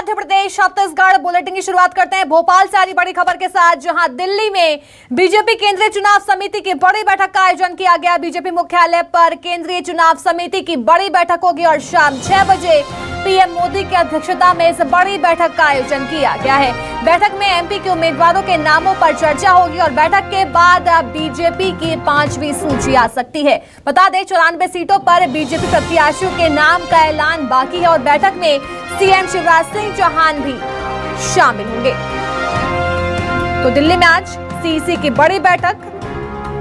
Madhya Pradesh Chhattisgarh bulletin की शुरुआत करते हैं भोपाल से आ रही बड़ी खबर के साथ, जहां दिल्ली में बीजेपी केंद्रीय चुनाव समिति की बड़ी बैठक का आयोजन किया गया। बीजेपी मुख्यालय पर केंद्रीय चुनाव समिति की बड़ी बैठक होगी और शाम 6 बजे पीएम मोदी की अध्यक्षता में इस बड़ी बैठक का आयोजन किया गया है। बैठक में एमपी के उम्मीदवारों के नामों पर चर्चा होगी और बैठक के बाद बीजेपी की 5वीं सूची आ सकती है। बता दें 94 सीटों पर बीजेपी प्रत्याशियों के नाम का ऐलान बाकी है और बैठक में सीएम शिवराज सिंह चौहान भी शामिल होंगे। तो दिल्ली में आज सीईसी की बड़ी बैठक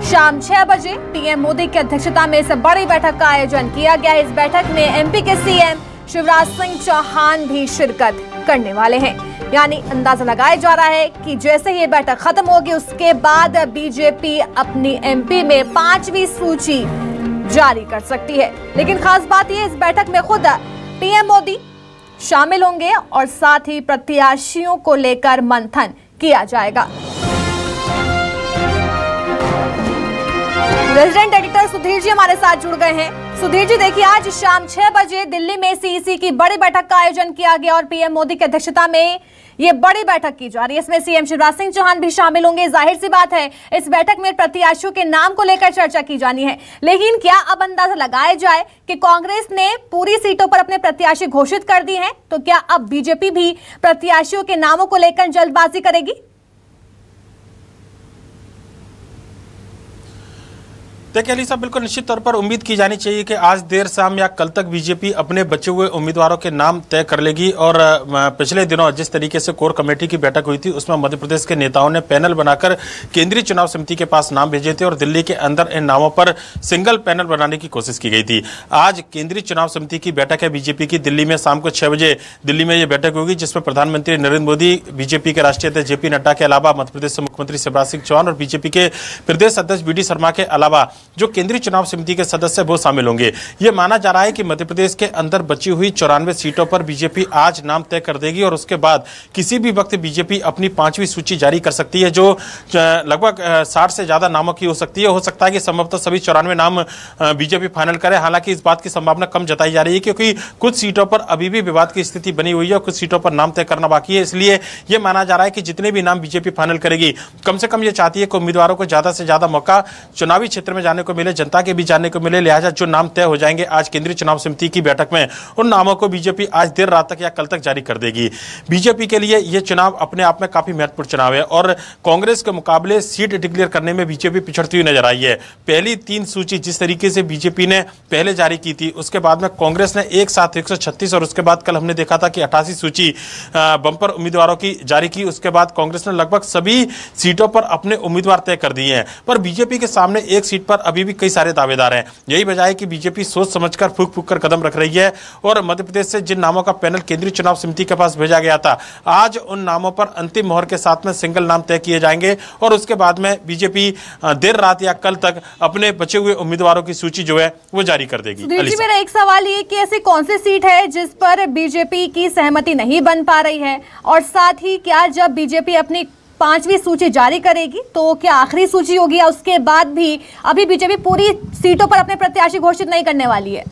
शाम 6 बजे पीएम मोदी की अध्यक्षता में इस बड़ी बैठक का आयोजन किया गया है। इस बैठक में एमपी के सीएम शिवराज सिंह चौहान भी शिरकत करने वाले हैं। यानी अंदाजा लगाया जा रहा है कि जैसे ये बैठक खत्म होगी उसके बाद बीजेपी अपनी एमपी में 5वीं सूची जारी कर सकती है। लेकिन खास बात यह, इस बैठक में खुद पीएम मोदी शामिल होंगे और साथ ही प्रत्याशियों को लेकर मंथन किया जाएगा। रेजिडेंट एडिटर सुधीर जी हमारे साथ जुड़ गए हैं। सुधीर जी, देखिए आज शाम 6 बजे दिल्ली में सीईसी की बड़ी बैठक का आयोजन किया गया और पीएम मोदी की अध्यक्षता में ये बड़ी बैठक की जा रही है। इसमें सीएम शिवराज सिंह चौहान भी शामिल होंगे। जाहिर सी बात है इस बैठक में प्रत्याशियों के नाम को लेकर चर्चा की जानी है। लेकिन क्या अब अंदाजा लगाया जाए कि कांग्रेस ने पूरी सीटों पर अपने प्रत्याशी घोषित कर दिए हैं, तो क्या अब बीजेपी भी प्रत्याशियों के नामों को लेकर जल्दबाजी करेगी? देखिए अली साहब, बिल्कुल निश्चित तौर पर उम्मीद की जानी चाहिए कि आज देर शाम या कल तक बीजेपी अपने बचे हुए उम्मीदवारों के नाम तय कर लेगी। और पिछले दिनों जिस तरीके से कोर कमेटी की बैठक हुई थी उसमें मध्य प्रदेश के नेताओं ने पैनल बनाकर केंद्रीय चुनाव समिति के पास नाम भेजे थे और दिल्ली के अंदर इन नामों पर सिंगल पैनल बनाने की कोशिश की गई थी। आज केंद्रीय चुनाव समिति की बैठक है बीजेपी की दिल्ली में। शाम को 6 बजे दिल्ली में यह बैठक होगी जिसमें प्रधानमंत्री नरेंद्र मोदी, बीजेपी के राष्ट्रीय अध्यक्ष जेपी नड्डा के अलावा मध्य प्रदेश से मुख्यमंत्री शिवराज सिंह चौहान और बीजेपी के प्रदेश अध्यक्ष बीडी शर्मा के अलावा जो केंद्रीय चुनाव समिति के सदस्य वो शामिल होंगे। यह माना जा रहा है कि मध्य प्रदेश के अंदर बची हुई 94 सीटों पर बीजेपी आज नाम तय कर देगी और उसके बाद किसी भी वक्त बीजेपी अपनी 5वीं सूची जारी कर सकती है, जो लगभग 60 से ज्यादा नामों की हो सकती है। हो सकता है कि संभवतः सभी 94 नाम बीजेपी फाइनल करे। हालांकि इस बात की संभावना कम जताई जा रही है क्योंकि कुछ सीटों पर अभी भी विवाद की स्थिति बनी हुई है और कुछ सीटों पर नाम तय करना बाकी है। इसलिए यह माना जा रहा है कि जितने भी नाम बीजेपी फाइनल करेगी, कम से कम ये चाहती है कि उम्मीदवारों को ज्यादा से ज्यादा मौका चुनावी क्षेत्र में जाने को मिले, जनता के भी जानने को मिले। लिहाजा जो नाम तय हो जाएंगे आज केंद्रीय चुनाव समिति की बैठक में, उन नामों को बीजेपी आज देर रात तक या कल तक जारी कर देगी। बीजेपी के लिए यह चुनाव अपने आप में काफी महत्वपूर्ण चुनाव है और कांग्रेस के मुकाबले सीट डिक्लेयर करने में बीजेपी पिछड़ती हुई नजर आई है। पहली 3 सूची जिस तरीके से बीजेपी ने पहले जारी की थी, उसके बाद में कांग्रेस ने एक साथ 136 और उसके बाद कल हमने देखा था कि 88 सूची बंपर उम्मीदवारों की जारी की। उसके बाद कांग्रेस ने लगभग सभी सीटों पर अपने उम्मीदवार तय कर दिए हैं, पर बीजेपी के सामने एक सीट पर अभी भी कई सारे दावेदार हैं। यही वजह है कि बीजेपी सोच समझकर फूक फूक कर कदम रख रही है और मध्य प्रदेश से जिन नामों का पैनल केंद्रीय चुनाव समिति के पास भेजा गया था, आज उन नामों पर अंतिम मोहर के साथ में सिंगल नाम तय किए जाएंगे और उसके बाद में बीजेपी देर रात या कल तक अपने बचे हुए उम्मीदवारों की सूची जो है वो जारी कर देगी। मेरा एक सवाल ये कि ऐसी कौन सी सीट है जिस पर बीजेपी की सहमति नहीं बन पा रही है, और साथ ही क्या जब बीजेपी अपनी 5वीं सूची जारी करेगी तो क्या आखिरी सूची होगी या उसके बाद भी अभी बीजेपी पूरी सीटों पर अपने प्रत्याशी घोषित नहीं करने वाली है?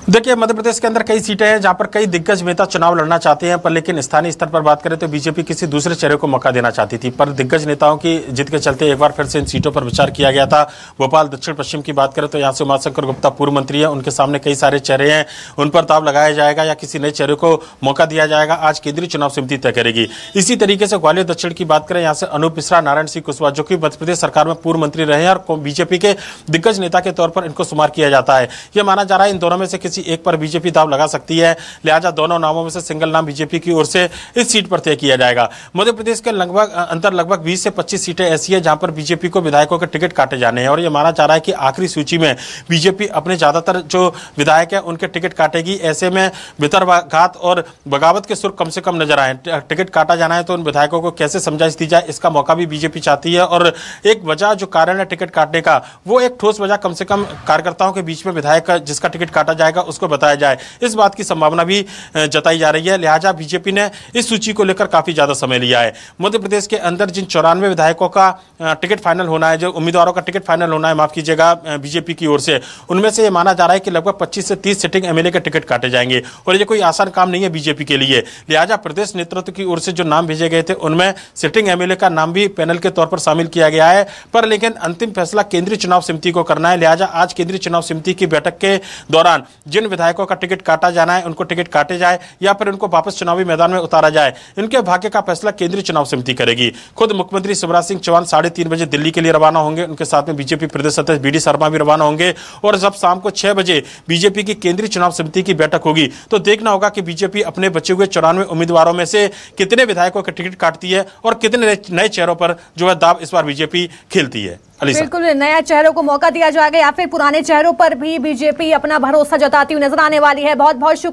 देखिए मध्य प्रदेश के अंदर कई सीटें हैं जहां पर कई दिग्गज नेता चुनाव लड़ना चाहते हैं, पर लेकिन स्थानीय स्तर पर बात करें तो बीजेपी किसी दूसरे चेहरे को मौका देना चाहती थी। पर दिग्गज नेताओं की जिद के चलते एक बार फिर से इन सीटों पर विचार किया गया था। भोपाल दक्षिण पश्चिम की बात करें तो यहाँ से उमाशंकर गुप्ता पूर्व मंत्री है, उनके सामने कई सारे चेहरे हैं, उन पर दाव लगाया जाएगा या किसी नए चेहरे को मौका दिया जाएगा, आज केंद्रीय चुनाव समिति तय करेगी। इसी तरीके से ग्वालियर दक्षिण की बात करें, यहाँ से अनूप मिश्रा, नारायण सिंह कुशवाहा जो कि मध्य प्रदेश सरकार में पूर्व मंत्री रहे हैं और बीजेपी के दिग्गज नेता के तौर पर इनको शुमार किया जाता है। यह माना जा रहा है इन दोनों में से किसी एक पर बीजेपी दाव लगा सकती है। लिहाजा दोनों नामों में से सिंगल नाम बीजेपी की ओर से इस सीट पर तय किया जाएगा। मध्य प्रदेश के लगभग 20 से 25 सीटें ऐसी है जहां पर बीजेपी को विधायकों के टिकट काटे जाने हैं और यह माना जा रहा है कि आखिरी सूची में बीजेपी अपने ज्यादातर जो विधायक है उनके टिकट काटेगी। ऐसे में वितर्कघात और बगावत के सुर कम से कम नजर आए। टिकट काटा जाना है तो उन विधायकों को कैसे समझाइश दी जाए, इसका मौका भी बीजेपी चाहती है और एक वजह जो कारण है टिकट काटने का, वो एक ठोस वजह कम से कम कार्यकर्ताओं के बीच में विधायक जिसका टिकट काटा जाएगा उसको बताया जाए, इस बात की संभावना भी जताई जा रही है। लिहाजा बीजेपी ने इस सूची को लेकर काफी ज्यादा समय लिया है। मध्य प्रदेश के अंदर जिन 94 विधायकों का टिकट फाइनल होना है, जो उम्मीदवारों का टिकट फाइनल होना है, माफ कीजिएगा, बीजेपी की ओर से, उनमें से यह माना जा रहा है कि लगभग 25 से 30 सिटिंग एमएलए के टिकट काटे जाएंगे और ये कोई आसान काम नहीं है बीजेपी के लिए। लिहाजा प्रदेश नेतृत्व की ओर से जो नाम भेजे गए थे उनमें सिटिंग एमएलए का नाम भी पैनल के तौर पर शामिल किया गया है, पर लेकिन अंतिम फैसला केंद्रीय चुनाव समिति को करना है। लिहाजा आज केंद्रीय चुनाव समिति की बैठक के दौरान जिन विधायकों का टिकट काटा जाना है उनको टिकट काटे जाए या फिर उनको वापस चुनावी मैदान में उतारा जाए, इनके भाग्य का फैसला केंद्रीय चुनाव समिति करेगी। खुद मुख्यमंत्री शिवराज सिंह चौहान 3:30 बजे दिल्ली के लिए रवाना होंगे, उनके साथ में बीजेपी प्रदेश अध्यक्ष बीडी शर्मा भी रवाना होंगे और जब शाम को 6 बजे बीजेपी की केंद्रीय चुनाव समिति की बैठक होगी तो देखना होगा कि बीजेपी अपने बचे हुए 94 उम्मीदवारों में से कितने विधायकों के टिकट काटती है और कितने नए चेहरों पर जो है दाव इस बार बीजेपी खेलती है। बिल्कुल, नया चेहरों को मौका दिया जाएगा या फिर पुराने चेहरों पर भी बीजेपी अपना भरोसा जताती हुई नजर आने वाली है। बहुत बहुत शुक्रिया।